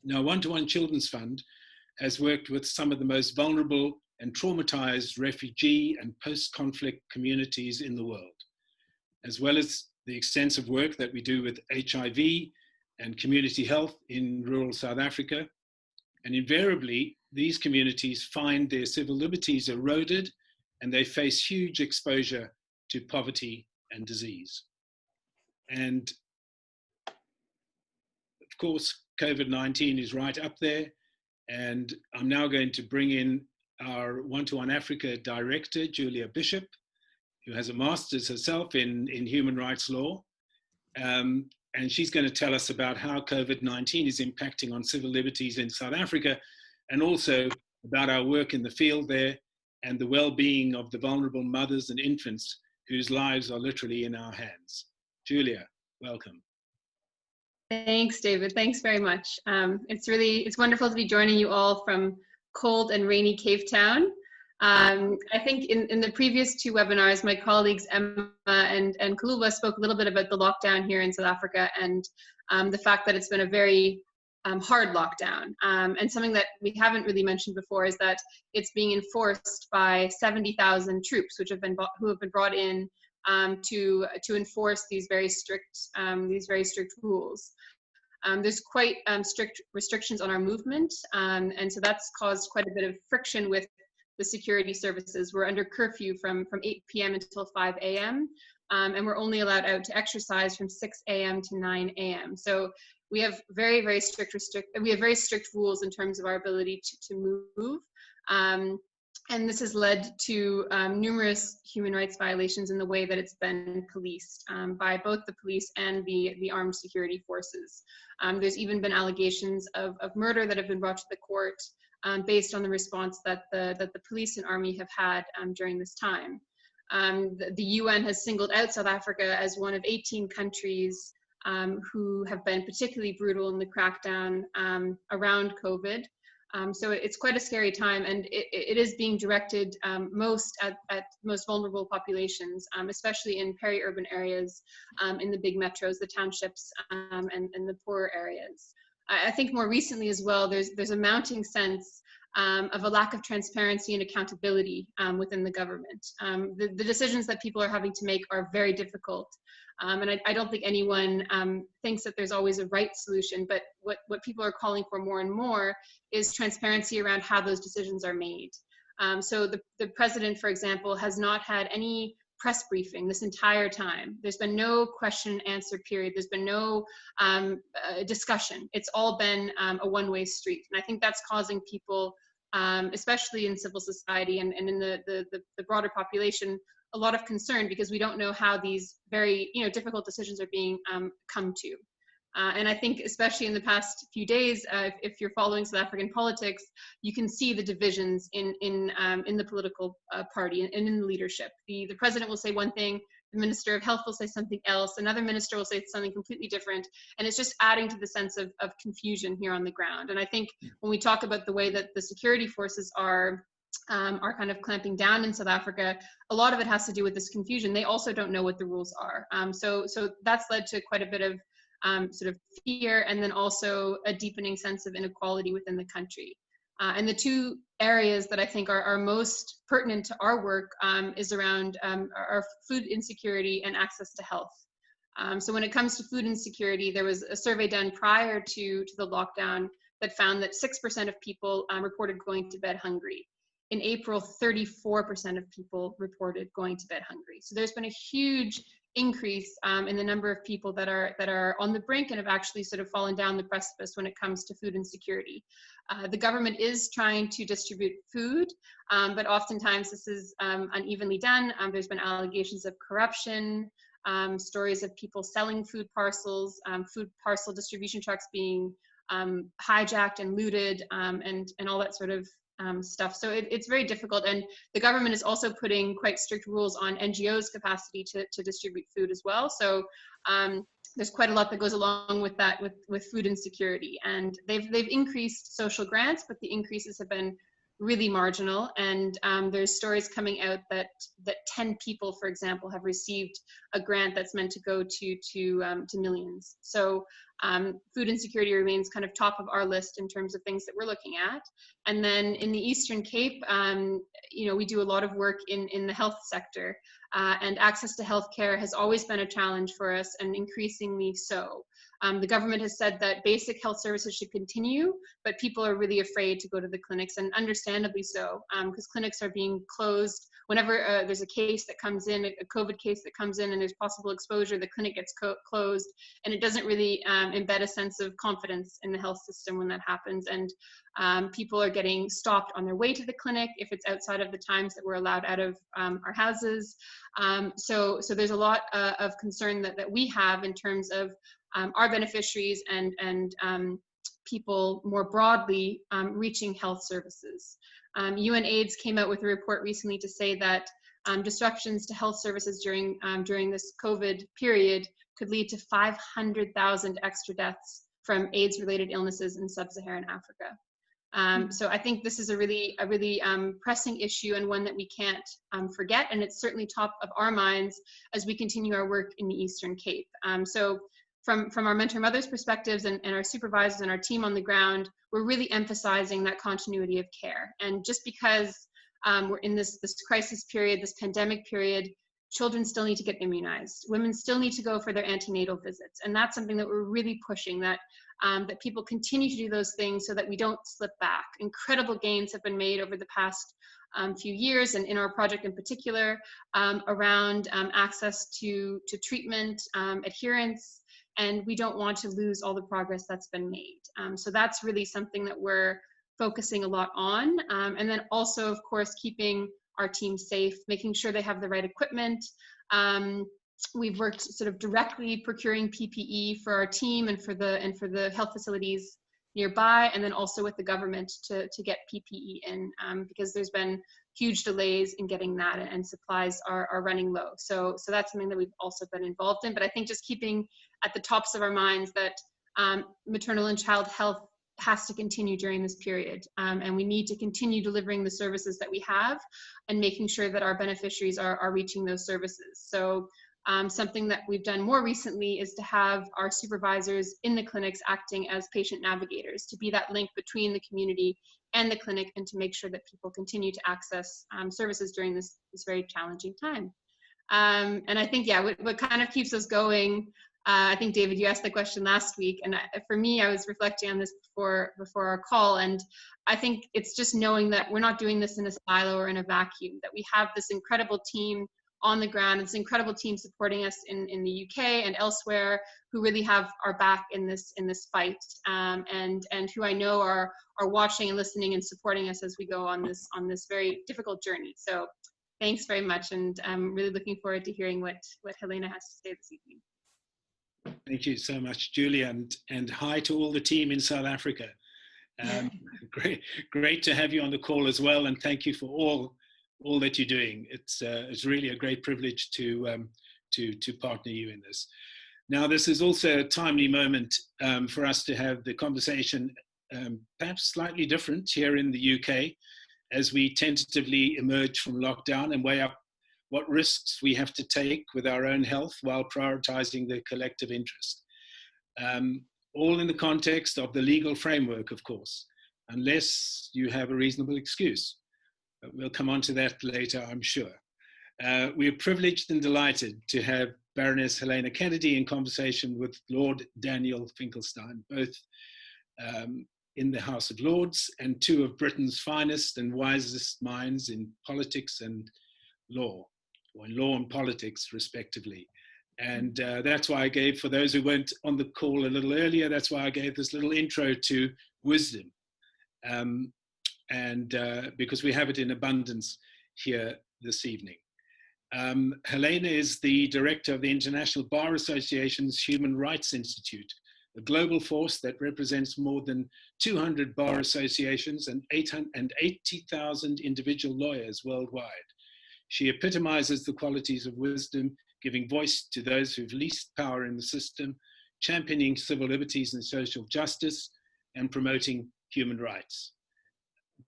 Now, One-to-One Children's Fund has worked with some of the most vulnerable and traumatized refugee and post-conflict communities in the world, as well as the extensive work that we do with HIV and community health in rural South Africa. And invariably, these communities find their civil liberties eroded and they face huge exposure to poverty and disease. And of course, COVID-19 is right up there. And I'm now going to bring in our One-to-One Africa director, Julia Bishop, who has a master's herself in human rights law. And she's going to tell us about how COVID-19 is impacting on civil liberties in South Africa, and also about our work in the field there and the well-being of the vulnerable mothers and infants whose lives are literally in our hands. Julia, welcome. Thanks, David. Thanks very much. It's wonderful to be joining you all from cold and rainy Cape Town. I think in the previous two webinars, my colleagues Emma and Kaluba spoke a little bit about the lockdown here in South Africa and the fact that it's been a very hard lockdown. And something that we haven't really mentioned before is that it's being enforced by 70,000 troops, who have been brought in to enforce these very strict rules. There's quite strict restrictions on our movement, and so that's caused quite a bit of friction with the security services. We're under curfew from 8 p.m. until 5 a.m., and we're only allowed out to exercise from 6 a.m. to 9 a.m. So we have very strict rules in terms of our ability to move. And this has led to numerous human rights violations in the way that it's been policed by both the police and the armed security forces. There's even been allegations of murder that have been brought to the court based on the response that the police and army have had during this time. The UN has singled out South Africa as one of 18 countries who have been particularly brutal in the crackdown around COVID. So it's quite a scary time, and it is being directed most at most vulnerable populations, especially in peri-urban areas, in the big metros, the townships, and the poorer areas. I think more recently as well, there's a mounting sense of a lack of transparency and accountability within the government. The decisions that people are having to make are very difficult. And I don't think anyone thinks that there's always a right solution, but what people are calling for more and more is transparency around how those decisions are made. So the president, for example, has not had any press briefing this entire time. There's been no question and answer period. There's been no discussion. It's all been a one-way street. And I think that's causing people, especially in civil society and in the broader population, a lot of concern, because we don't know how these very difficult decisions are being come to. And I think especially in the past few days, if you're following South African politics, you can see the divisions in the political party and in the leadership. The president will say one thing, the Minister of Health will say something else, another minister will say something completely different, and it's just adding to the sense of confusion here on the ground. And I think when we talk about the way that the security forces are kind of clamping down in South Africa, a lot of it has to do with this confusion. They also don't know what the rules are. So that's led to quite a bit of sort of fear, and then also a deepening sense of inequality within the country. And the two areas that I think are most pertinent to our work is around our food insecurity and access to health. So when it comes to food insecurity, there was a survey done prior to the lockdown that found that 6% of people reported going to bed hungry. In April, 34% of people reported going to bed hungry. So there's been a huge increase in the number of people that are on the brink and have actually sort of fallen down the precipice when it comes to food insecurity. The government is trying to distribute food, but oftentimes this is unevenly done. There's been allegations of corruption, stories of people selling food parcels, food parcel distribution trucks being hijacked and looted, and all that sort of stuff. So it's very difficult, and the government is also putting quite strict rules on NGOs' capacity to distribute food as well. So there's quite a lot that goes along with that, with food insecurity. And they've increased social grants, but the increases have been really marginal. And there's stories coming out that 10 people, for example, have received a grant that's meant to go to millions. So food insecurity remains kind of top of our list in terms of things that we're looking at. And then in the Eastern Cape, we do a lot of work in the health sector, and access to healthcare has always been a challenge for us, and increasingly so. The government has said that basic health services should continue, but people are really afraid to go to the clinics, and understandably so, because clinics are being closed. Whenever there's a case that comes in, a COVID case that comes in and there's possible exposure, the clinic gets closed, and it doesn't really embed a sense of confidence in the health system when that happens. And people are getting stopped on their way to the clinic if it's outside of the times that we're allowed out of our houses. So there's a lot of concern that we have in terms of our beneficiaries and people more broadly reaching health services. UNAIDS came out with a report recently to say that disruptions to health services during this COVID period could lead to 500,000 extra deaths from AIDS-related illnesses in sub-Saharan Africa. So I think this is a really pressing issue, and one that we can't forget, and it's certainly top of our minds as we continue our work in the Eastern Cape. So from our mentor mothers' perspectives and our supervisors and our team on the ground, we're really emphasizing that continuity of care. And just because we're in this crisis period, this pandemic period, children still need to get immunized. Women still need to go for their antenatal visits. And that's something that we're really pushing, that people continue to do those things so that we don't slip back. Incredible gains have been made over the past few years, and in our project in particular, around access to treatment, adherence, and we don't want to lose all the progress that's been made. So that's really something that we're focusing a lot on. And then also, of course, keeping our team safe, making sure they have the right equipment. We've worked sort of directly procuring PPE for our team and for the health facilities nearby, and then also with the government to get PPE in, because there's been huge delays in getting that, and supplies are running low. So that's something that we've also been involved in. But I think just keeping at the tops of our minds that maternal and child health has to continue during this period, and we need to continue delivering the services that we have and making sure that our beneficiaries are reaching those services. So something that we've done more recently is to have our supervisors in the clinics acting as patient navigators, to be that link between the community and the clinic, and to make sure that people continue to access services during this very challenging time. And I think, yeah, what kind of keeps us going, I think, David, you asked the question last week, and for me, I was reflecting on this before our call, and I think it's just knowing that we're not doing this in a silo or in a vacuum, that we have this incredible team on the ground, this incredible team supporting us in the UK and elsewhere, who really have our back in this fight, and who I know are watching and listening and supporting us as we go on this very difficult journey. So thanks very much, and I'm really looking forward to hearing what Helena has to say this evening. Thank you so much, Julia, and hi to all the team in South Africa. Great to have you on the call as well, and thank you for all that you're doing. It's really a great privilege to partner you in this. Now, this is also a timely moment for us to have the conversation, perhaps slightly different here in the UK, as we tentatively emerge from lockdown and weigh up what risks we have to take with our own health while prioritizing the collective interest. All in the context of the legal framework, of course, unless you have a reasonable excuse. But we'll come on to that later, I'm sure. We are privileged and delighted to have Baroness Helena Kennedy in conversation with Lord Daniel Finkelstein, both in the House of Lords and two of Britain's finest and wisest minds in politics and law, or in law and politics, respectively. And that's why I gave, for those who weren't on the call a little earlier, that's why I gave this little intro to wisdom. Because we have it in abundance here this evening. Helena is the director of the International Bar Association's Human Rights Institute, a global force that represents more than 200 bar associations and 80,000 individual lawyers worldwide. She epitomizes the qualities of wisdom, giving voice to those who've least power in the system, championing civil liberties and social justice, and promoting human rights.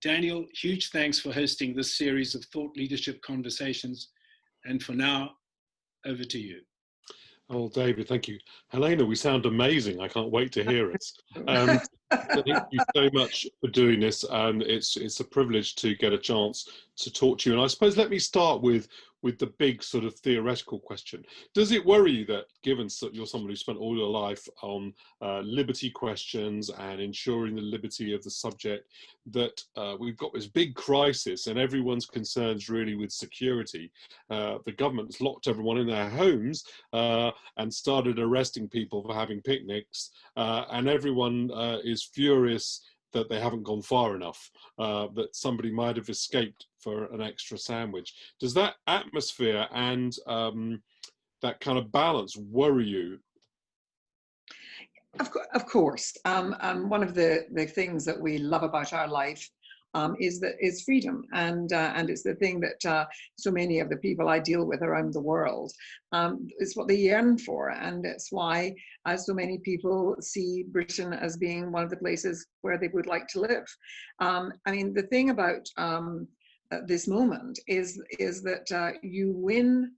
Daniel, huge thanks for hosting this series of thought leadership conversations. And for now, over to you. Oh, David, thank you. Helena, we sound amazing. I can't wait to hear it. Thank you so much for doing this. It's a privilege to get a chance to talk to you. And I suppose let me start with the big sort of theoretical question. Does it worry you that, given that you're someone who spent all your life on liberty questions and ensuring the liberty of the subject, that we've got this big crisis and everyone's concerns really with security? The government's locked everyone in their homes and started arresting people for having picnics, and everyone is furious that they haven't gone far enough, that somebody might have escaped for an extra sandwich. Does that atmosphere and that kind of balance worry you? Of course. One of the things that we love about our life is freedom, and it's the thing that so many of the people I deal with around the world is what they yearn for, and it's why so many people see Britain as being one of the places where they would like to live. I mean, the thing about this moment is that you win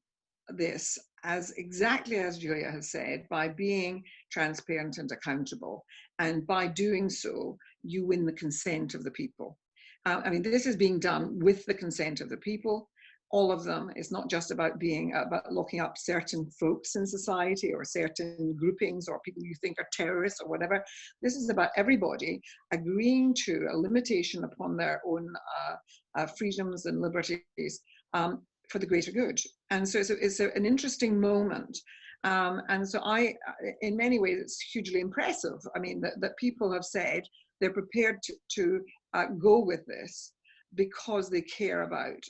this, as exactly as Julia has said, by being transparent and accountable, and by doing so you win the consent of the people. I mean, this is being done with the consent of the people, all of them. It's not just about locking up certain folks in society or certain groupings or people you think are terrorists or whatever. This is about everybody agreeing to a limitation upon their own freedoms and liberties for the greater good. And so it's an interesting moment. And so in many ways, it's hugely impressive. I mean, that people have said they're prepared to go with this because they care about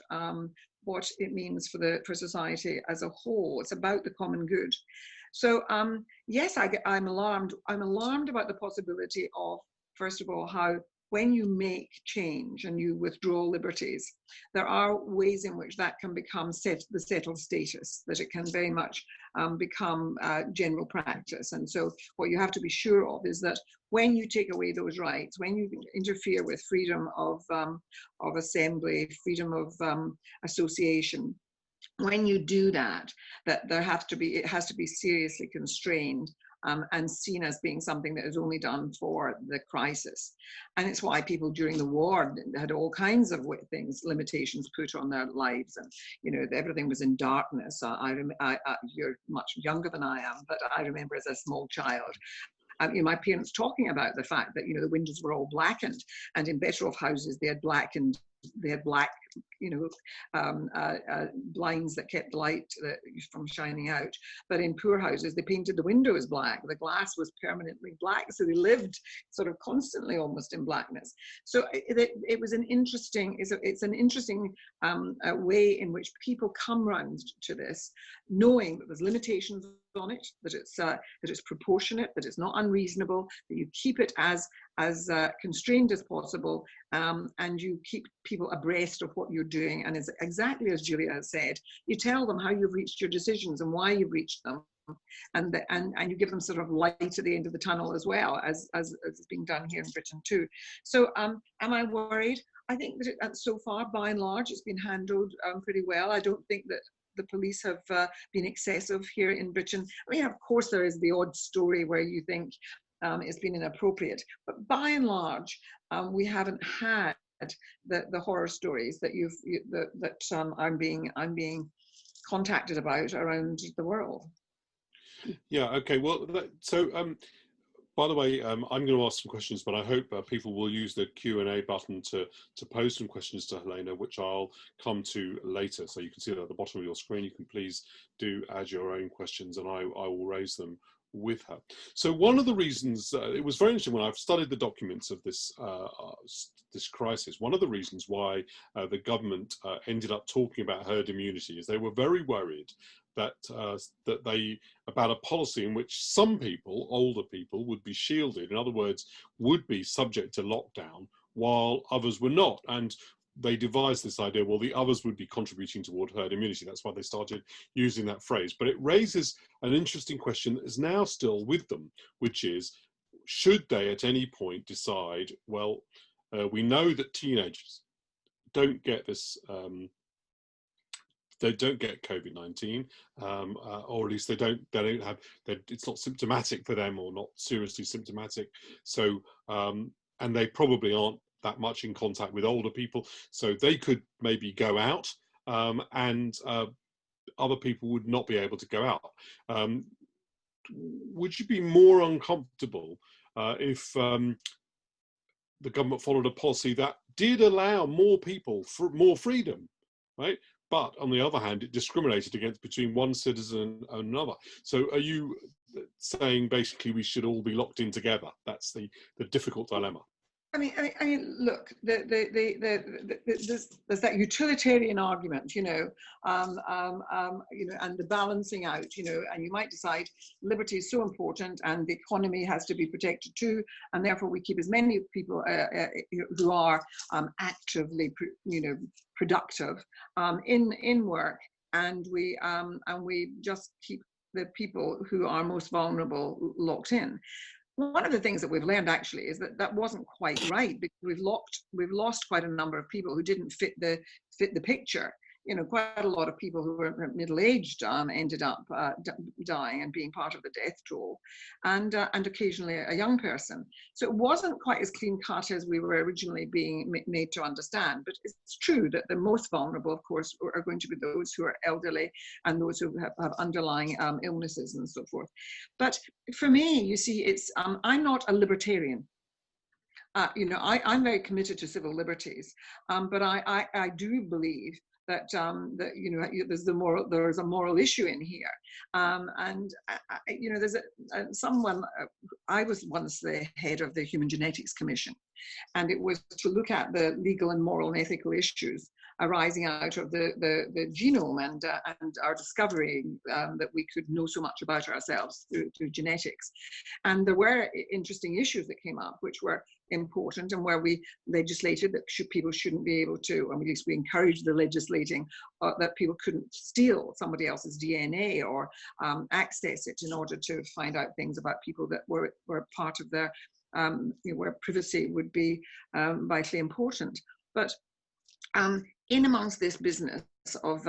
what it means for society as a whole. It's about the common good. So yes, I'm alarmed. I'm alarmed about the possibility of, first of all, how when you make change and you withdraw liberties, there are ways in which that can become the settled status, that it can very much become general practice. And so what you have to be sure of is that when you take away those rights, when you interfere with freedom of assembly, freedom of association, when you do that, it has to be seriously constrained and seen as being something that is only done for the crisis. And it's why people during the war had all kinds of things, limitations put on their lives, and everything was in darkness. You're much younger than I am, but I remember as a small child, my parents talking about the fact that the windows were all blackened, and in better off houses they had black blinds that kept light from shining out. But in poor houses, they painted the windows black. The glass was permanently black, so they lived sort of constantly almost in blackness. So it was an interesting. It's an interesting way in which people come round to this, knowing that there's limitations on it, that it's proportionate, that it's not unreasonable, that you keep it as constrained as possible, and you keep people abreast of what you're doing. And it's exactly as Julia has said, you tell them how you've reached your decisions and why you've reached them, and you give them sort of light at the end of the tunnel as well, as is being done here in Britain too. So am I worried? I think that so far, by and large, it's been handled pretty well. I don't think that the police have been excessive here in Britain. I mean, of course, there is the odd story where you think it's been inappropriate, but by and large, we haven't had the horror stories that I'm being contacted about around the world. Yeah. Okay. Well, by the way, I'm going to ask some questions, but I hope people will use the Q&A button to pose some questions to Helena, which I'll come to later. So you can see that at the bottom of your screen. You can please do add your own questions, and I will raise them with her. So one of the reasons, it was very interesting when I've studied the documents of this crisis, one of the reasons why the government ended up talking about herd immunity is they were very worried about a policy in which some people, older people, would be shielded. In other words, would be subject to lockdown while others were not. And they devised this idea, well, the others would be contributing toward herd immunity. That's why they started using that phrase. But it raises an interesting question that is now still with them, which is, should they at any point decide, well, we know that teenagers don't get this they don't get COVID-19, or at least they don't have, it's not symptomatic for them or not seriously symptomatic. So, and they probably aren't that much in contact with older people, so they could maybe go out, and other people would not be able to go out. Would you be more uncomfortable if the government followed a policy that did allow more people more freedom, right? But on the other hand, it discriminated against between one citizen and another. So are you saying basically we should all be locked in together? That's the difficult dilemma. I mean, look, there's that utilitarian argument, you know, and the balancing out, you know, and you might decide liberty is so important and the economy has to be protected too, and therefore we keep as many people who are actively, you know, productive in work, and we just keep the people who are most vulnerable locked in. One of the things that we've learned actually is that that wasn't quite right, because we've lost quite a number of people who didn't fit the picture. You know, quite a lot of people who were middle-aged ended up dying and being part of the death toll, and occasionally a young person. So it wasn't quite as clean-cut as we were originally being made to understand. But it's true that the most vulnerable, of course, are going to be those who are elderly and those who have underlying illnesses and so forth. But for me, you see, it's I'm not a libertarian. You know, I'm very committed to civil liberties, but I do believe that that, you know, there's a moral issue in here, and you know, there's someone. I was once the head of the Human Genetics Commission, and it was to look at the legal and moral and ethical issues arising out of the genome and our discovery that we could know so much about ourselves through genetics. And there were interesting issues that came up, which were important, and where we legislated that people shouldn't be able to, or at least we encouraged the legislating that people couldn't steal somebody else's DNA or access it in order to find out things about people that were part of their, you know, where privacy would be vitally important. But in amongst this business of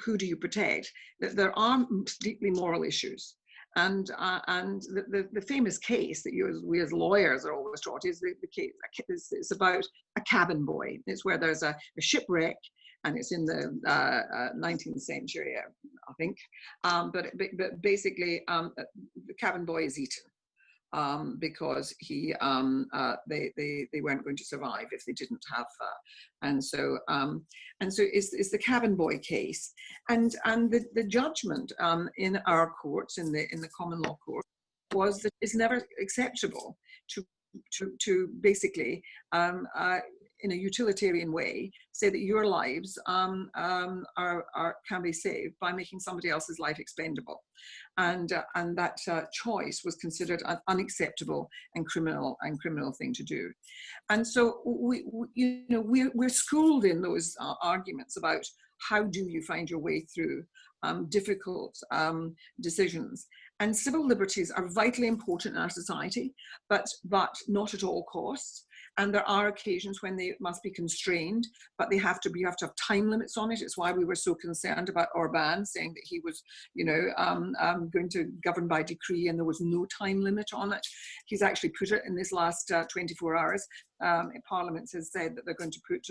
who do you protect, there are deeply moral issues. And the famous case that we as lawyers are always taught is the case. It's about a cabin boy. It's where there's a shipwreck, and it's in the 19th century, I think. But basically, the cabin boy is eaten because they weren't going to survive if they didn't have. And so it's the cabin boy case, and the judgment in our courts, in the common law court, was that it's never acceptable to basically in a utilitarian way say that your lives can be saved by making somebody else's life expendable, and that choice was considered an unacceptable and criminal thing to do. And so we're schooled in those arguments about how do you find your way through difficult decisions. And civil liberties are vitally important in our society, but not at all costs. And there are occasions when they must be constrained, but you have to have time limits on it. It's why we were so concerned about Orban saying that he was, you know, going to govern by decree, and there was no time limit on it. He's actually put it in this last 24 hours. Parliament has said that they're going to put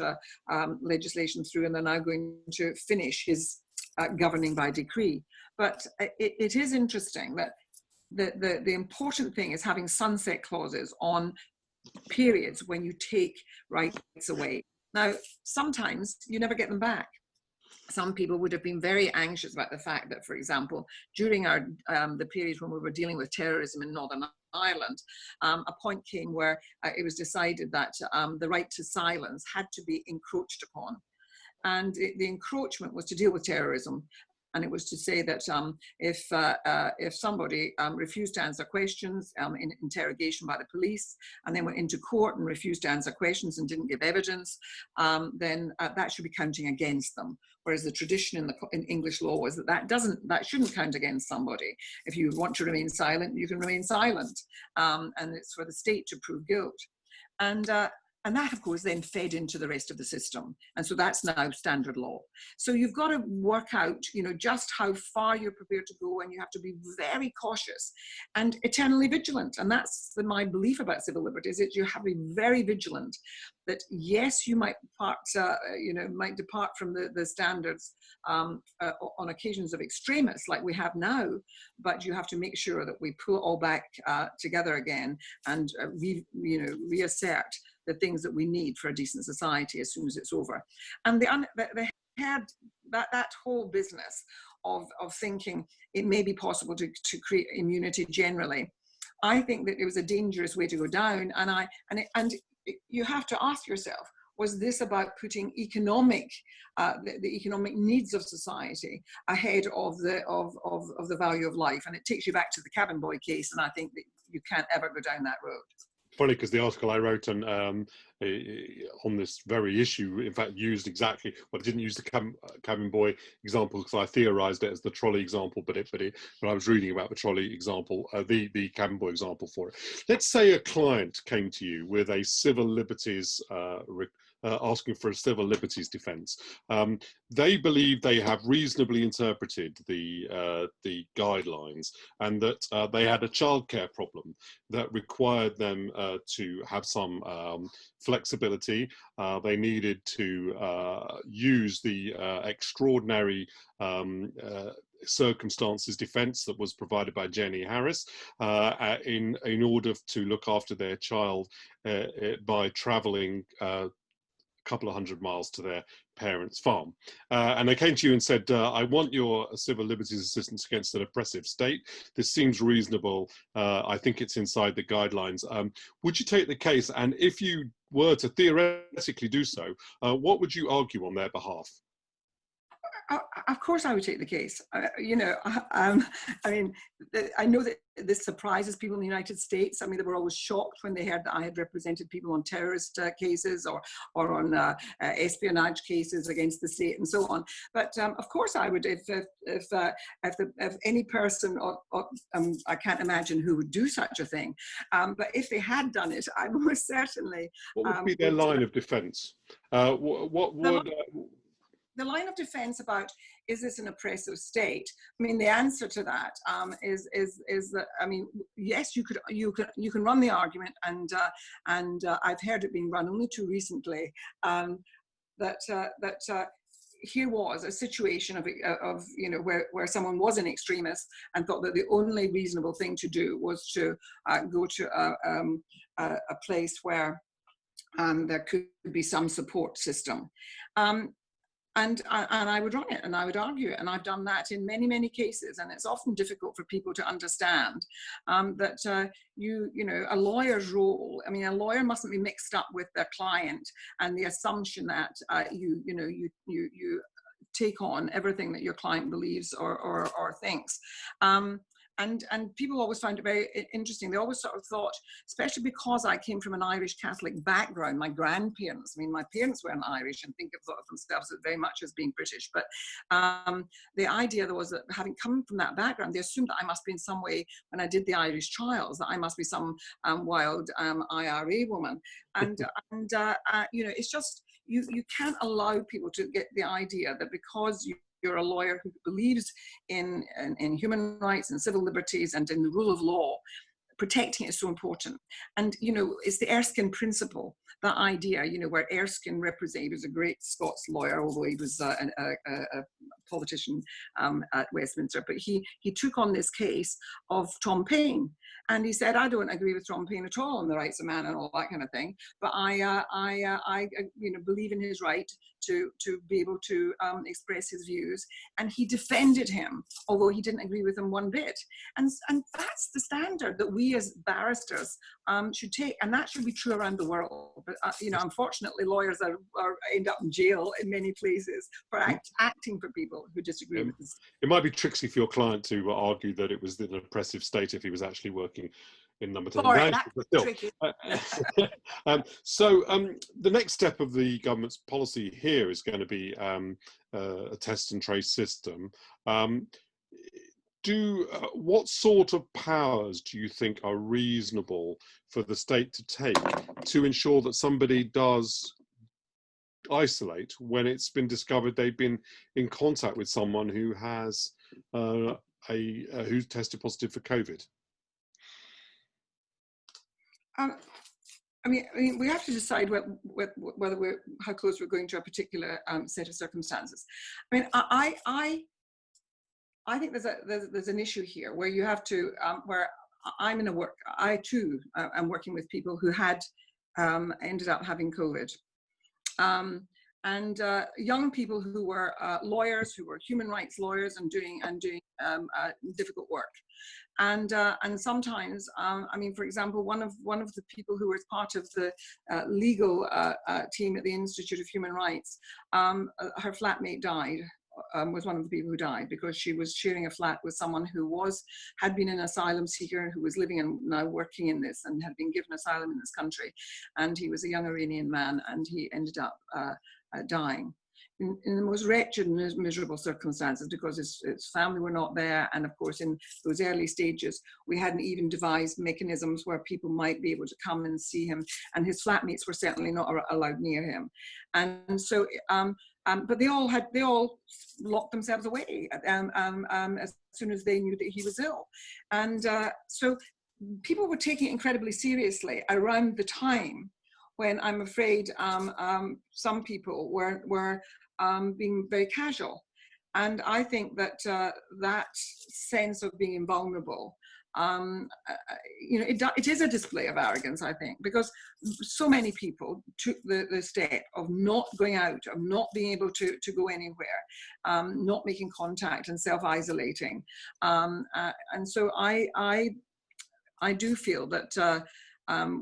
legislation through, and they're now going to finish his governing by decree. But it is interesting that the important thing is having sunset clauses on periods when you take rights away. Now, sometimes you never get them back. Some people would have been very anxious about the fact that, for example, during the period when we were dealing with terrorism in Northern Ireland, a point came where it was decided that the right to silence had to be encroached upon. And the encroachment was to deal with terrorism. And it was to say that if somebody refused to answer questions in interrogation by the police, and then went into court and refused to answer questions and didn't give evidence, then that should be counting against them. Whereas the tradition in English law was that shouldn't count against somebody. If you want to remain silent, you can remain silent, and it's for the state to prove guilt. And And that, of course, then fed into the rest of the system. And so that's now standard law. So you've got to work out, just how far you're prepared to go, and you have to be very cautious and eternally vigilant. And that's my belief about civil liberties, is you have to be very vigilant that, yes, you might depart from the standards on occasions of extremists like we have now, but you have to make sure that we pull it all back together again and reassert the things that we need for a decent society as soon as it's over. And they had that whole business of thinking it may be possible to create immunity generally. I think that it was a dangerous way to go down, and you have to ask yourself, was this about putting the economic needs of society ahead of the value of life? And it takes you back to the cabin boy case, and I think that you can't ever go down that road. Funny, because the article I wrote on this very issue, in fact, used exactly, well, it didn't use the cabin boy example because I theorized it as the trolley example, but I was reading about the trolley example, the cabin boy example for it. Let's say a client came to you with a civil liberties asking for a civil liberties defence. They believe they have reasonably interpreted the guidelines, and that they had a childcare problem that required them to have some flexibility. They needed to use the extraordinary circumstances defence that was provided by Jenny Harris in order to look after their child by travelling couple of 100 miles to their parents' farm. And they came to you and said, I want your civil liberties assistance against an oppressive state. This seems reasonable. I think it's inside the guidelines. Would you take the case? And if you were to theoretically do so, what would you argue on their behalf? Of course I would take the case. I mean, I know that this surprises people in the United States. I mean, they were always shocked when they heard that I had represented people on terrorist cases or on espionage cases against the state and so on. But of course I would, if any person, I can't imagine who would do such a thing. But if they had done it, I most certainly. What would be their line of defence? What would... The line of defense about, is this an oppressive state? I mean, the answer to that is that, I mean, yes, you can run the argument, and I've heard it being run only too recently, that here was a situation of where someone was an extremist and thought that the only reasonable thing to do was to go to a place where there could be some support system. And I would run it, and I would argue it, and I've done that in many, many cases. And it's often difficult for people to understand that a lawyer's role. I mean, a lawyer mustn't be mixed up with their client and the assumption that you take on everything that your client believes or thinks. And people always found it very interesting. They always sort of thought, especially because I came from an Irish Catholic background, my grandparents, I mean, my parents weren't Irish and think of themselves very much as being British, but the idea there was that having come from that background, they assumed that I must be in some way, when I did the Irish trials, that I must be some wild IRA woman. And it's just, you can't allow people to get the idea that because you're a lawyer who believes in human rights and civil liberties and in the rule of law, protecting it is so important. And, it's the Erskine principle, that idea, where Erskine he was a great Scots lawyer, although he was a politician at Westminster, but he took on this case of Tom Paine. And he said, I don't agree with Tom Paine at all on the rights of man and all that kind of thing, but I believe in his right to be able to express his views. And he defended him, although he didn't agree with him one bit. And that's the standard that we as barristers should take, and that should be true around the world. But unfortunately, lawyers end up in jail in many places for acting for people who disagree with this. It might be tricksy for your client to argue that it was an oppressive state if he was actually working in number 10. Sorry, that's tricky. So the next step of the government's policy here is going to be a test and trace system. What sort of powers do you think are reasonable for the state to take to ensure that somebody does isolate when it's been discovered they've been in contact with someone who has who's tested positive for COVID? I mean, we have to decide whether how close we're going to a particular set of circumstances. I mean, I think there's an issue here where you have to where I too am working with people who had ended up having COVID. And young people who were lawyers, who were human rights lawyers, and doing difficult work. And sometimes, I mean, for example, one of the people who was part of the legal team at the Institute of Human Rights, her flatmate died. Was one of the people who died because she was sharing a flat with someone who had been an asylum seeker, who was living and now working in this, and had been given asylum in this country. And he was a young Iranian man, and he ended up dying in the most wretched and miserable circumstances, because his family were not there. And of course, in those early stages, we hadn't even devised mechanisms where people might be able to come and see him. And his flatmates were certainly not allowed near him. And so, but they all locked themselves away as soon as they knew that he was ill. And so people were taking it incredibly seriously around the time when I'm afraid some people were being very casual. And I think that that sense of being invulnerable, it is a display of arrogance, I think, because so many people took the step of not going out, of not being able to go anywhere, not making contact and self-isolating. And so I do feel that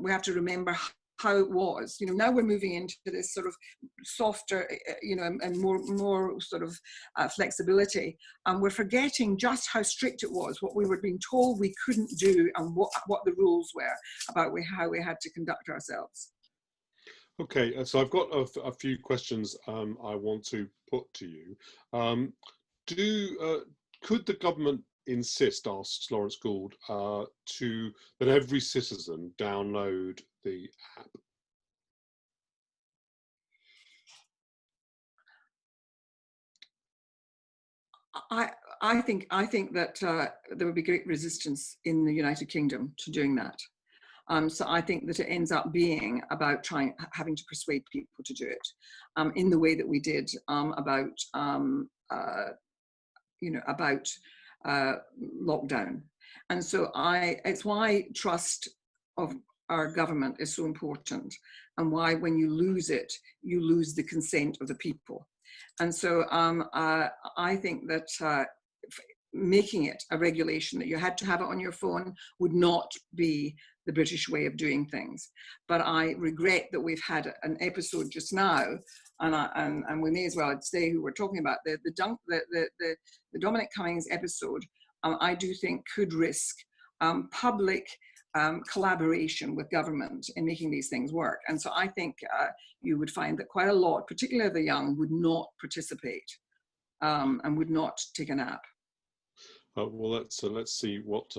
we have to remember how it was. Now we're moving into this sort of softer, and more sort of flexibility. And we're forgetting just how strict it was, what we were being told we couldn't do, and what the rules were about how we had to conduct ourselves. Okay, so I've got a few questions I want to put to you. Could the government insist, asks Lawrence Gould, that every citizen download the app? I think that there would be great resistance in the United Kingdom to doing that. So I think that it ends up being about having to persuade people to do it in the way that we did about lockdown. And so it's why trust of our government is so important, and why when you lose it, you lose the consent of the people. And so I think that making it a regulation that you had to have it on your phone would not be the British way of doing things. But I regret that we've had an episode just now, and we may as well say who we're talking about, the Dominic Cummings episode. I do think could risk public collaboration with government in making these things work. And so I think you would find that quite a lot, particularly the young, would not participate and would not take a nap. Well, let's see what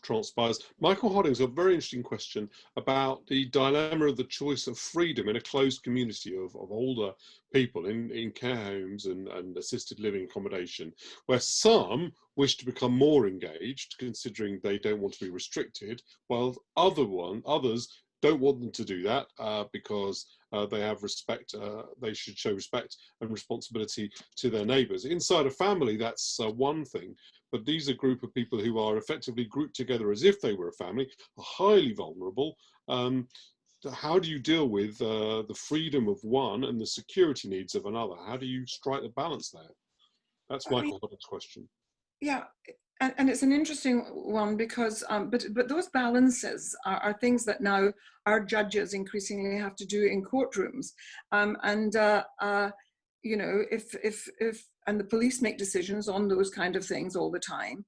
transpires. Michael Hodding's got a very interesting question about the dilemma of the choice of freedom in a closed community of older people in care homes and assisted living accommodation, where some wish to become more engaged, considering they don't want to be restricted, while others don't want them to do that because they have respect. They should show respect and responsibility to their neighbours. Inside a family, that's one thing. But these are a group of people who are effectively grouped together as if they were a family, are highly vulnerable. How do you deal with the freedom of one and the security needs of another? How do you strike the balance there? That's Michael Hodding's question. Yeah, and it's an interesting one because, but those balances are things that now our judges increasingly have to do in courtrooms, if and the police make decisions on those kind of things all the time,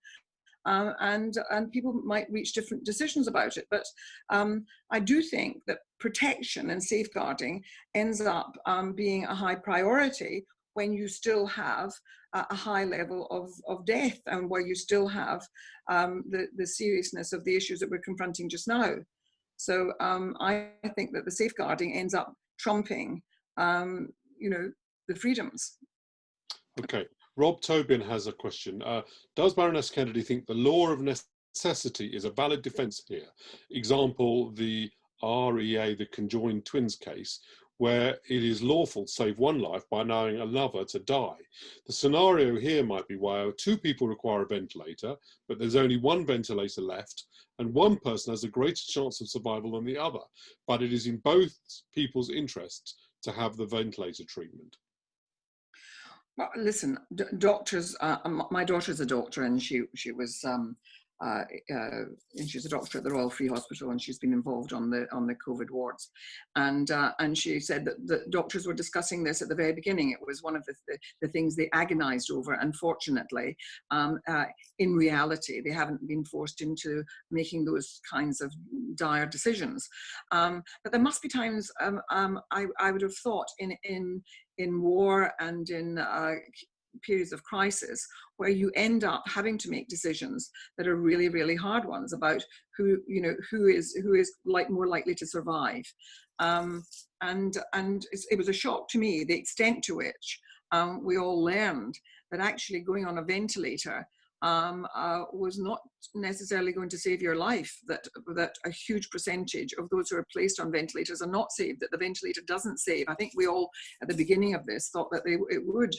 and people might reach different decisions about it. But I do think that protection and safeguarding ends up being a high priority when you still have a high level of death, and where you still have the seriousness of the issues that we're confronting just now. So I think that the safeguarding ends up trumping, the freedoms. Okay, Rob Tobin has a question. Does Baroness Kennedy think the law of necessity is a valid defence here? Example, the REA, the conjoined twins case, where it is lawful to save one life by allowing another to die. The scenario here might be where two people require a ventilator, but there's only one ventilator left, and one person has a greater chance of survival than the other, but it is in both people's interests to have the ventilator treatment. Well, listen, doctors. My daughter's a doctor, and she was and she's a doctor at the Royal Free Hospital, and she's been involved on the COVID wards, and she said that the doctors were discussing this at the very beginning. It was one of the things they agonised over. Unfortunately, in reality, they haven't been forced into making those kinds of dire decisions. But there must be times, I would have thought, in war and in periods of crisis, where you end up having to make decisions that are really, really hard ones about who is more likely to survive. And it was a shock to me the extent to which we all learned that actually going on a ventilator was not necessarily going to save your life, that a huge percentage of those who are placed on ventilators are not saved, that the ventilator doesn't save. I think we all at the beginning of this thought that it would.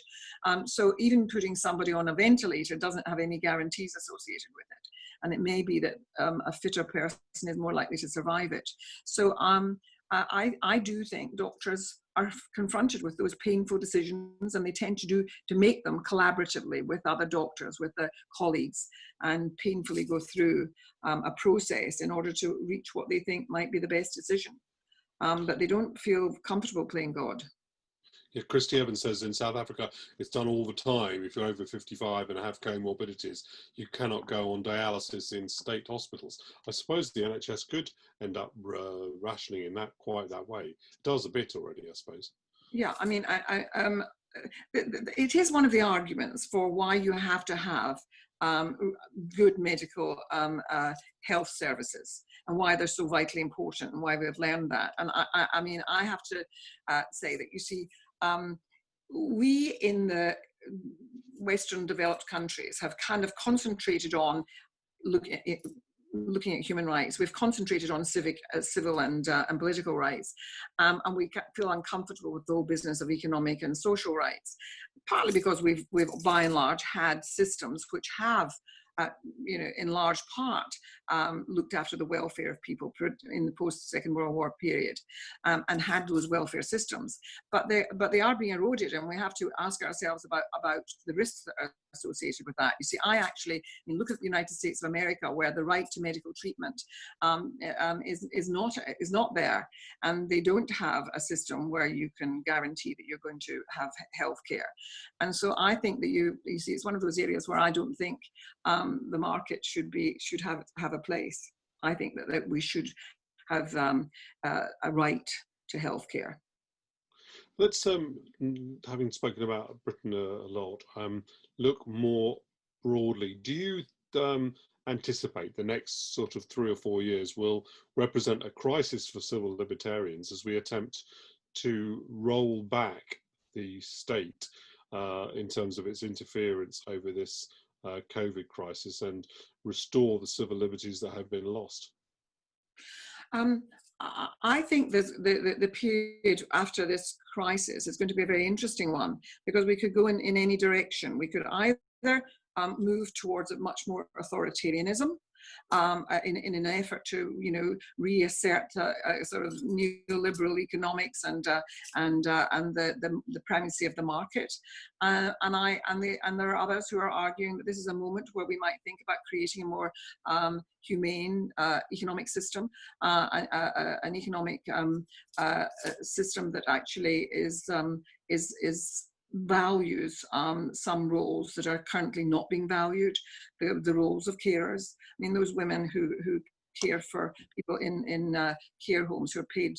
So even putting somebody on a ventilator doesn't have any guarantees associated with it. And it may be that a fitter person is more likely to survive it. So I do think doctors are confronted with those painful decisions, and they tend to make them collaboratively with other doctors, with their colleagues, and painfully go through a process in order to reach what they think might be the best decision. But they don't feel comfortable playing God. Yeah, Christy Evans says in South Africa, it's done all the time. If you're over 55 and have comorbidities, you cannot go on dialysis in state hospitals. I suppose the NHS could end up rationing in that quite that way. It does a bit already, I suppose. Yeah, I mean, it is one of the arguments for why you have to have good medical health services, and why they're so vitally important, and why we've learned that. And I mean, I have to say that, you see, we in the Western developed countries have kind of concentrated on looking at human rights. We've concentrated on civil and political rights, and we feel uncomfortable with the whole business of economic and social rights, partly because we've by and large had systems which have in large part looked after the welfare of people in the post-Second World War period, and had those welfare systems. But they are being eroded, and we have to ask ourselves about the risks that are associated with that. You see, I look at the United States of America, where the right to medical treatment is not there, and they don't have a system where you can guarantee that you're going to have health care. And so I think that you see, it's one of those areas where I don't think the market should have a place. I think that we should have a right to healthcare. Let's, having spoken about Britain a lot, look more broadly. Do you anticipate the next sort of 3 or 4 years will represent a crisis for civil libertarians as we attempt to roll back the state in terms of its interference over this COVID crisis and restore the civil liberties that have been lost? I think the period after this crisis is going to be a very interesting one, because we could go in any direction. We could either move towards a much more authoritarianism in an effort to reassert sort of neoliberal economics and the primacy of the market, and there are others who are arguing that this is a moment where we might think about creating a more humane economic system, an economic system that actually is values some roles that are currently not being valued, the roles of carers. I mean, those women who care for people in care homes who are paid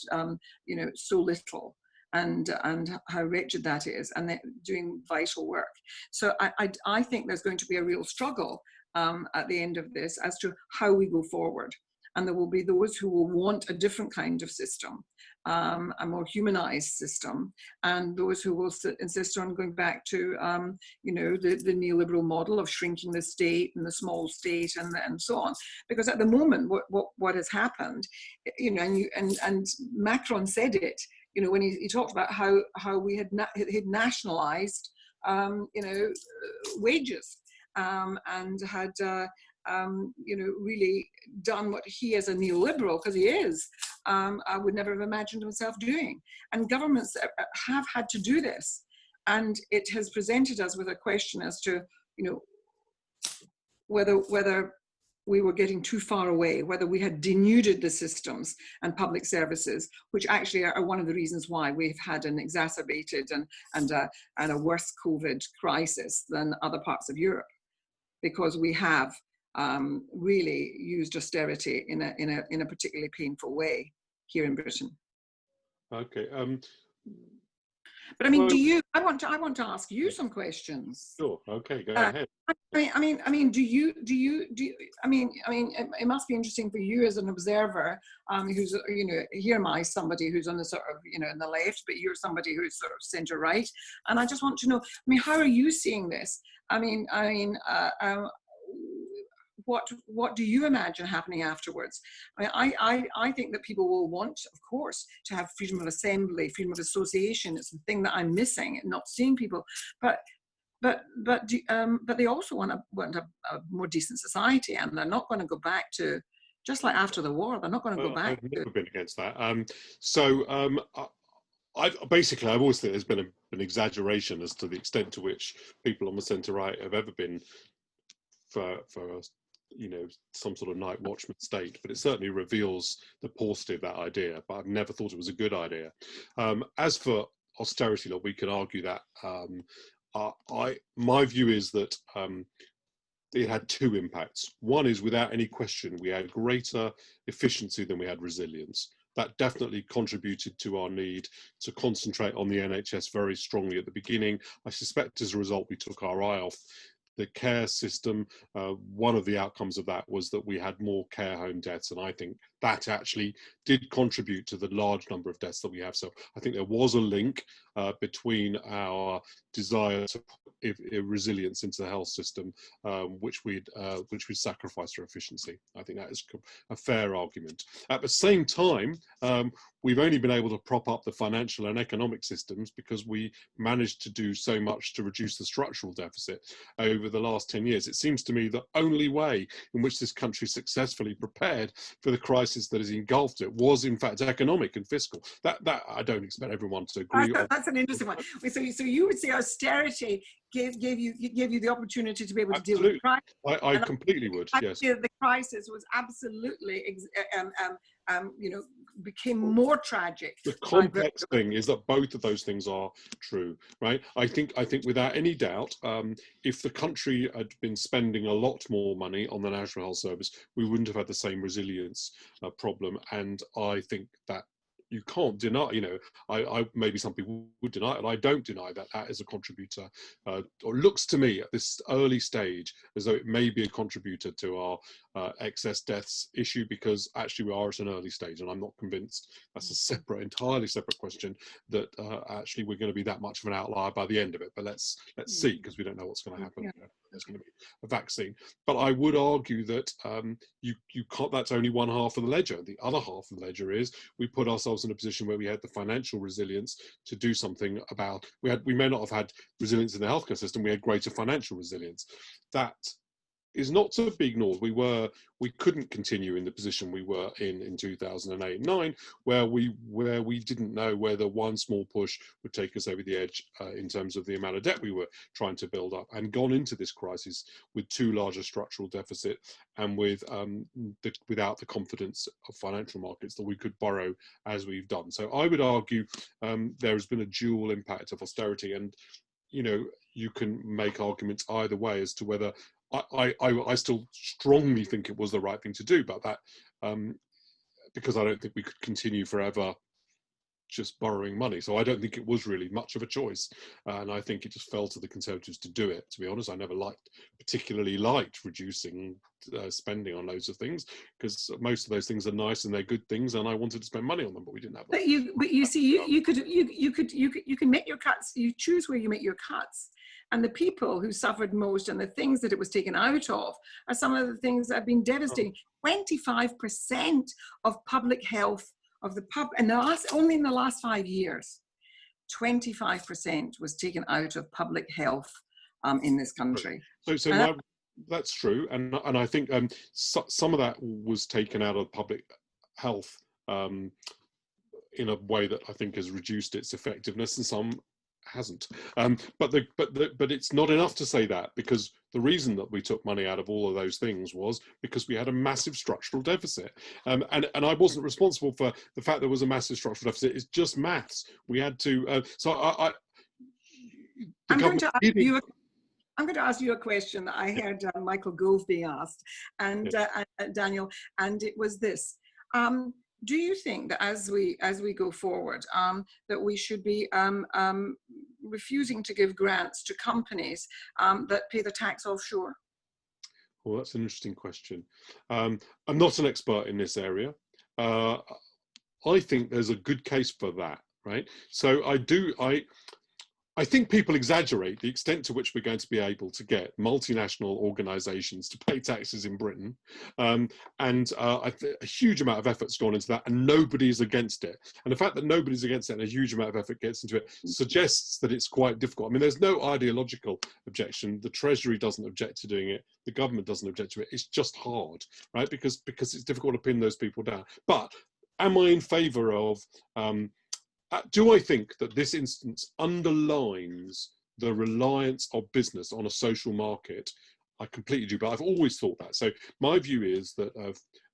so little, and how wretched that is, and they're doing vital work. So I think there's going to be a real struggle at the end of this as to how we go forward. and there will be those who will want a different kind of system, a more humanized system, and those who will insist on going back to, you know, the neoliberal model of shrinking the state and the small state and so on. Because at the moment, what has happened, you know, and Macron said it, you know, when he talked about how we had nationalized, you know, wages, and had you know, really done what he, as a neoliberal, because he is, I would never have imagined himself doing. And governments have had to do this, and it has presented us with a question as to, you know, whether we were getting too far away, whether we had denuded the systems and public services, which actually are one of the reasons why we've had an exacerbated and a worse COVID crisis than other parts of Europe, because we have really used austerity in a particularly painful way here in Britain. Okay. But I mean, do you? I want to ask you some questions. Sure. Okay. Go ahead. I mean, do you? I mean, it must be interesting for you as an observer, who's, you know, here am I, somebody who's on the sort of, you know, in the left, but you're somebody who's sort of centre right, and I just want to know. I mean, how are you seeing this? I mean, what do you imagine happening afterwards? I mean, I think that people will want, of course, to have freedom of assembly, freedom of association. It's the thing that I'm missing, not seeing people. But they also want a more decent society, and they're not going to go back to, just like after the war, they're not going to go back. I've never been against that. I've always think there's been an exaggeration as to the extent to which people on the centre right have ever been for you know, some sort of night watchman state, but it certainly reveals the paucity of that idea. But I've never thought it was a good idea. As for austerity law, we can argue that. My view is that it had two impacts. One is, without any question, we had greater efficiency than we had resilience. That definitely contributed to our need to concentrate on the NHS very strongly at the beginning. I suspect as a result, we took our eye off the care system. One of the outcomes of that was that we had more care home deaths, and I think that actually did contribute to the large number of deaths that we have. So I think there was a link between our desire to put resilience into the health system, which we'd sacrificed for efficiency. I think that is a fair argument. At the same time, we've only been able to prop up the financial and economic systems because we managed to do so much to reduce the structural deficit over the last 10 years. It seems to me the only way in which this country successfully prepared for the crisis that has engulfed it was, in fact, economic and fiscal. That I don't expect everyone to agree on. That's an interesting one. So you would say austerity gave you the opportunity to be able to deal with the crisis. I completely would. Yes. The crisis was absolutely, you know, became more tragic. The complex thing is that both of those things are true, right? I think without any doubt, if the country had been spending a lot more money on the National Health Service, we wouldn't have had the same resilience problem. And I think that you can't deny, you know, I maybe some people would deny it, and I don't deny that that is a contributor, or looks to me at this early stage as though it may be a contributor to our excess deaths issue, because actually we are at an early stage, and I'm not convinced that's a entirely separate question, that actually we're going to be that much of an outlier by the end of it. But let's see, because we don't know what's going to happen. Yeah. There's going to be a vaccine, but I would argue that you can't. That's only one half of the ledger. The other half of the ledger is we put ourselves in a position where we had the financial resilience to do something about. We may not have had resilience in the healthcare system. We had greater financial resilience. That is not to be ignored. We couldn't continue in the position we were in 2008-9, where we didn't know whether one small push would take us over the edge in terms of the amount of debt we were trying to build up, and gone into this crisis with too large a structural deficit, and with without the confidence of financial markets that we could borrow as we've done. So I would argue there has been a dual impact of austerity, and you know, you can make arguments either way as to whether. I still strongly think it was the right thing to do, but that because I don't think we could continue forever just borrowing money. So I don't think it was really much of a choice. And I think it just fell to the Conservatives to do it. To be honest, I never particularly liked reducing spending on loads of things, because most of those things are nice and they're good things, and I wanted to spend money on them, but we didn't have that. But you see, you can make your cuts. You choose where you make your cuts. And the people who suffered most and the things that it was taken out of are some of the things that have been devastating. 25% of public health of the pub, and only in the last 5 years, 25% was taken out of public health in this country. That's true, and I think some of that was taken out of public health in a way that I think has reduced its effectiveness, and some hasn't. But it's not enough to say that, because the reason that we took money out of all of those things was because we had a massive structural deficit, and I wasn't responsible for the fact there was a massive structural deficit. It's just maths. We had to. I'm going to ask you a question that I heard Michael Gove being asked, and Daniel, and it was this. Do you think that as we go forward, that we should be refusing to give grants to companies that pay the tax offshore? Well, that's an interesting question. I'm not an expert in this area. I think there's a good case for that, right? So I think people exaggerate the extent to which we're going to be able to get multinational organisations to pay taxes in Britain, and a huge amount of effort's gone into that, and nobody's against it. And the fact that nobody's against it and a huge amount of effort gets into it suggests that it's quite difficult. I mean, there's no ideological objection. The Treasury doesn't object to doing it. The government doesn't object to it. It's just hard, right? Because it's difficult to pin those people down. But am I in favour of do I think that this instance underlines the reliance of business on a social market? I completely do, but I've always thought that. So my view is that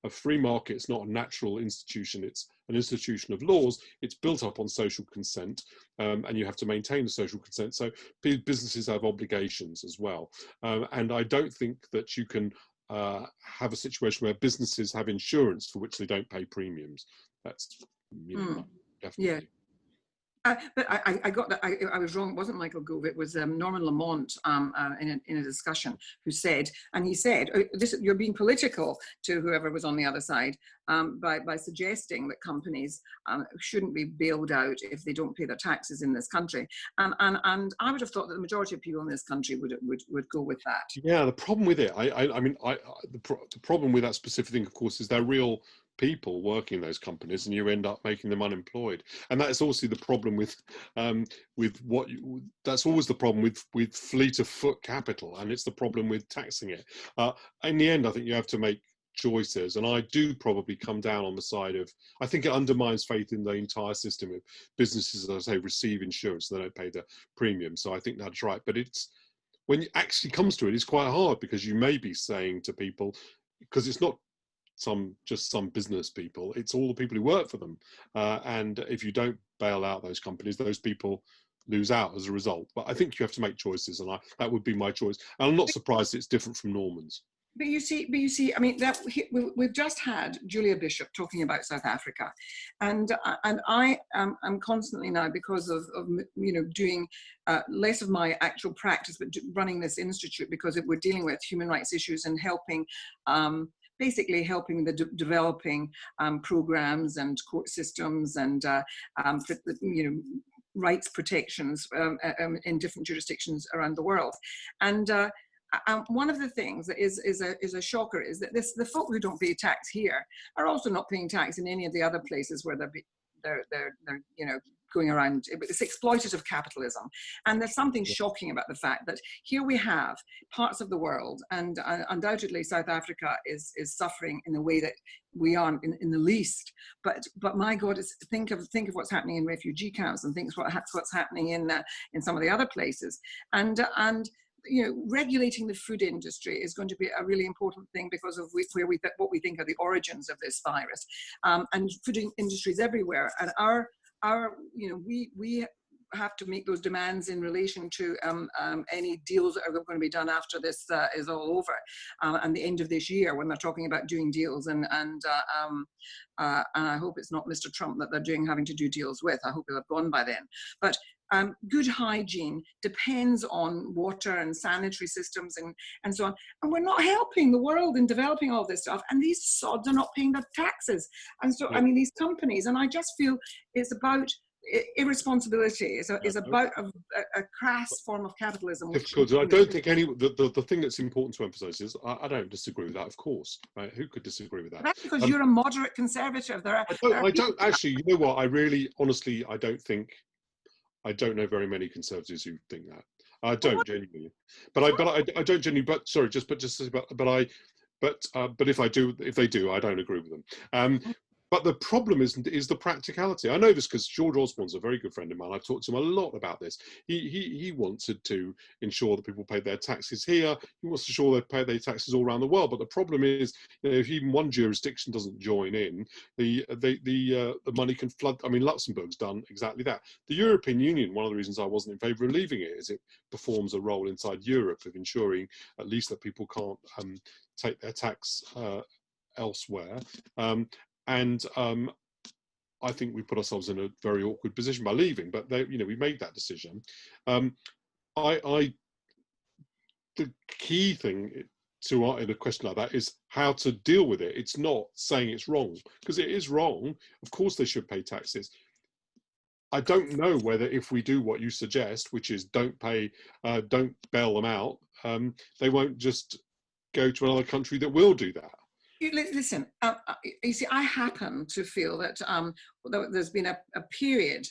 a free market is not a natural institution. It's an institution of laws. It's built up on social consent, and you have to maintain the social consent. So businesses have obligations as well. And I don't think that you can have a situation where businesses have insurance for which they don't pay premiums. That's definitely. Yeah. But I got that. I was wrong. It wasn't Michael Gove. It was Norman Lamont in a discussion who said, and he said, you're being political to whoever was on the other side by suggesting that companies shouldn't be bailed out if they don't pay their taxes in this country. And I would have thought that the majority of people in this country would go with that. Yeah, the problem with it, the problem with that specific thing, of course, is they're real people working in those companies, and you end up making them unemployed. And that's also the problem that's always the problem with fleet of foot capital, and it's the problem with taxing it. In the end, I think you have to make choices, and I do probably come down on the side of, I think it undermines faith in the entire system if businesses, as I say, receive insurance, they don't pay the premium. So I think that's right. But it's, when it actually comes to it, it's quite hard, because you may be saying to people, because it's not just some business people, it's all the people who work for them, and if you don't bail out those companies, those people lose out as a result. But I think you have to make choices, and that would be my choice, and I'm not surprised it's different from Norman's. But you see, I mean, that we've just had Julia Bishop talking about South Africa, and I am constantly now, because of doing less of my actual practice, but running this institute, because we're dealing with human rights issues and helping. Basically helping the developing programs and court systems and rights protections in different jurisdictions around the world. And one of the things that is a shocker is that the folk who don't pay tax here are also not paying tax in any of the other places where they're going around. It's exploitative capitalism. And there's something shocking about the fact that here we have parts of the world, and undoubtedly South Africa is suffering in a way that we aren't in the least. But my God, think of what's happening in refugee camps, and think what's happening in some of the other places. And regulating the food industry is going to be a really important thing, because of what we think are the origins of this virus, and food industries everywhere. And we have to make those demands in relation to any deals that are going to be done after this is all over, and the end of this year, when they're talking about doing deals. And I hope it's not Mr. Trump that they're having to do deals with. I hope they'll have gone by then. But good hygiene depends on water and sanitary systems and so on. And we're not helping the world in developing all this stuff. And these sods are not paying their taxes. And so, I mean, these companies, and I just feel it's about irresponsibility. It's about a crass form of capitalism. Difficult. I don't think the thing that's important to emphasize is I don't disagree with that, of course. Right? Who could disagree with that? That's because you're a moderate conservative. I don't actually, you know what, I really, honestly, I don't know very many conservatives who think that. I don't genuinely, but I don't genuinely. But sorry, but if they do, I don't agree with them. But the problem is the practicality. I know this because George Osborne's a very good friend of mine. I've talked to him a lot about this. He wanted to ensure that people paid their taxes here. He wants to ensure they pay their taxes all around the world. But the problem is, if even one jurisdiction doesn't join in, the money can flood. I mean, Luxembourg's done exactly that. The European Union, one of the reasons I wasn't in favour of leaving it, is it performs a role inside Europe of ensuring at least that people can't take their tax elsewhere. And I think we put ourselves in a very awkward position by leaving, but we made that decision. The key thing to in a question like that is how to deal with it. It's not saying it's wrong, because it is wrong. Of course they should pay taxes. I don't know whether if we do what you suggest, which is don't bail them out, they won't just go to another country that will do that. Listen, you see, I happen to feel that there's been a period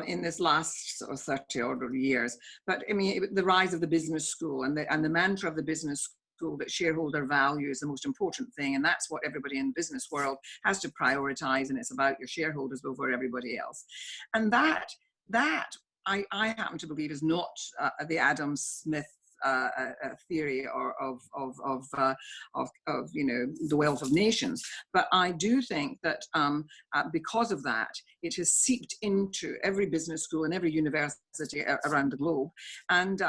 in this last sort of 30 odd years, but I mean, the rise of the business school and the mantra of the business school that shareholder value is the most important thing, and that's what everybody in the business world has to prioritize, and it's about your shareholders over everybody else. And that I happen to believe is not the Adam Smith theory or of the wealth of nations, but I do think that because of that, it has seeped into every business school and every university around the globe, and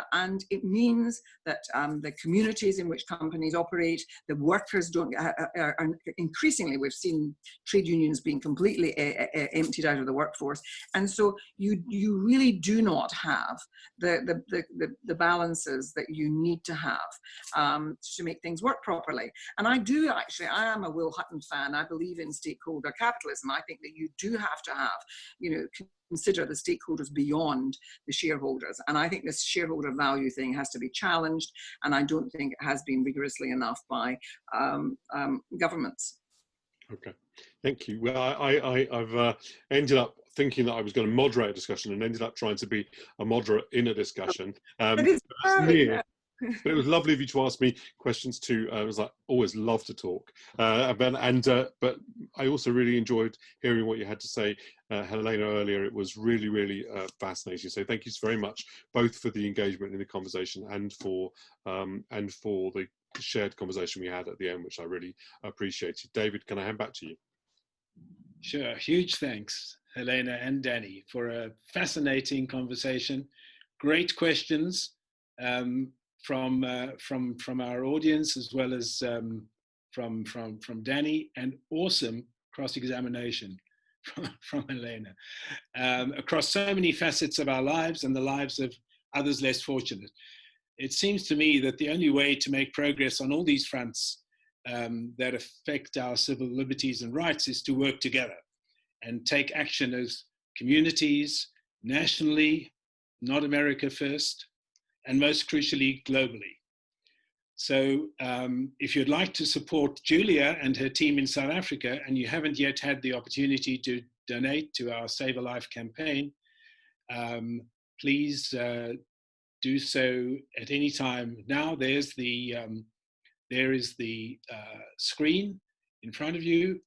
it means that the communities in which companies operate, the workers are increasingly, we've seen trade unions being completely emptied out of the workforce, and so you really do not have the balances that you need to have to make things work properly. And I am a Will Hutton fan. I believe in stakeholder capitalism. I think that you do have to have, consider the stakeholders beyond the shareholders. And I think this shareholder value thing has to be challenged, and I don't think it has been rigorously enough by governments. Okay, thank you. Well, I've ended up thinking that I was going to moderate a discussion and ended up trying to be a moderate in a discussion. But it was lovely of you to ask me questions too. I was always love to talk. But I also really enjoyed hearing what you had to say, Helena, earlier. It was really, really fascinating. So thank you very much, both for the engagement in the conversation and for the shared conversation we had at the end, which I really appreciated. David, can I hand back to you? Sure. Huge thanks, Helena and Danny, for a fascinating conversation. Great questions from our audience, as well as from Danny, and awesome cross-examination from Helena across so many facets of our lives and the lives of others less fortunate. It seems to me that the only way to make progress on all these fronts that affect our civil liberties and rights is to work together and take action as communities, nationally, not America first, and most crucially, globally. So if you'd like to support Julia and her team in South Africa, and you haven't yet had the opportunity to donate to our Save a Life campaign, please do so at any time. Now there is the screen in front of you,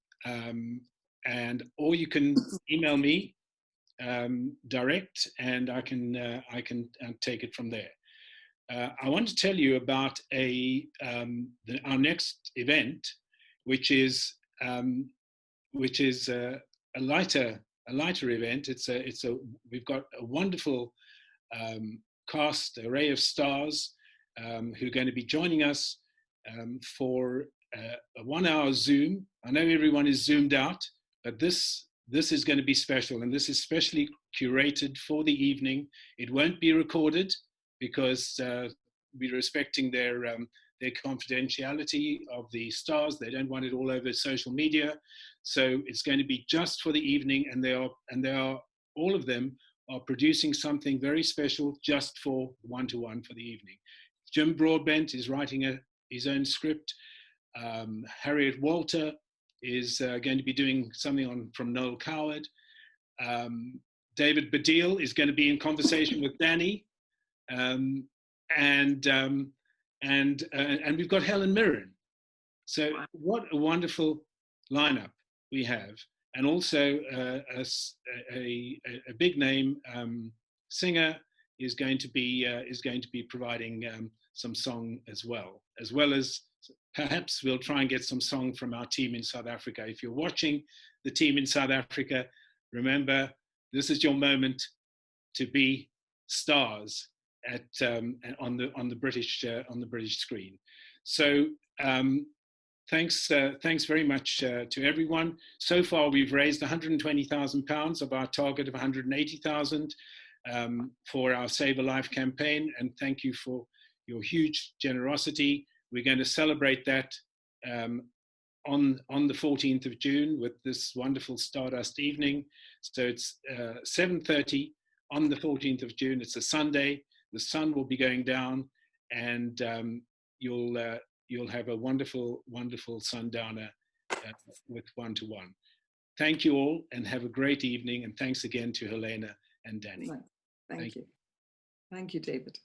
or you can email me direct, and I can take it from there. I want to tell you about our next event, which is a lighter lighter event. We've got a wonderful cast, array of stars who are going to be joining us for a 1 hour Zoom. I know everyone is zoomed out, but this is going to be special, and this is specially curated for the evening. It won't be recorded because we're respecting their confidentiality of the stars. They don't want it all over social media. So it's going to be just for the evening, and they are all of them are producing something very special just for one-to-one for the evening. Jim Broadbent is writing his own script. Harriet Walter is going to be doing something from Noel Coward. David Baddiel is going to be in conversation with Danny. And we've got Helen Mirren. So what a wonderful lineup we have. And also a big name singer is going to be providing some song as well as perhaps we'll try and get some song from our team in South Africa. If you're watching the team in South Africa, remember, this is your moment to be stars on the British screen. So thanks very much to everyone. So far, we've raised £120,000 of our target of 180,000 for our Save a Life campaign, and thank you for your huge generosity. We're going to celebrate that on the 14th of June with this wonderful Stardust evening. So it's 7:30 on the 14th of June. It's a Sunday. The sun will be going down, and you'll have a wonderful, wonderful sundowner with one-to-one. Thank you all, and have a great evening. And thanks again to Helena and Danny. Thank you. Thank you, David.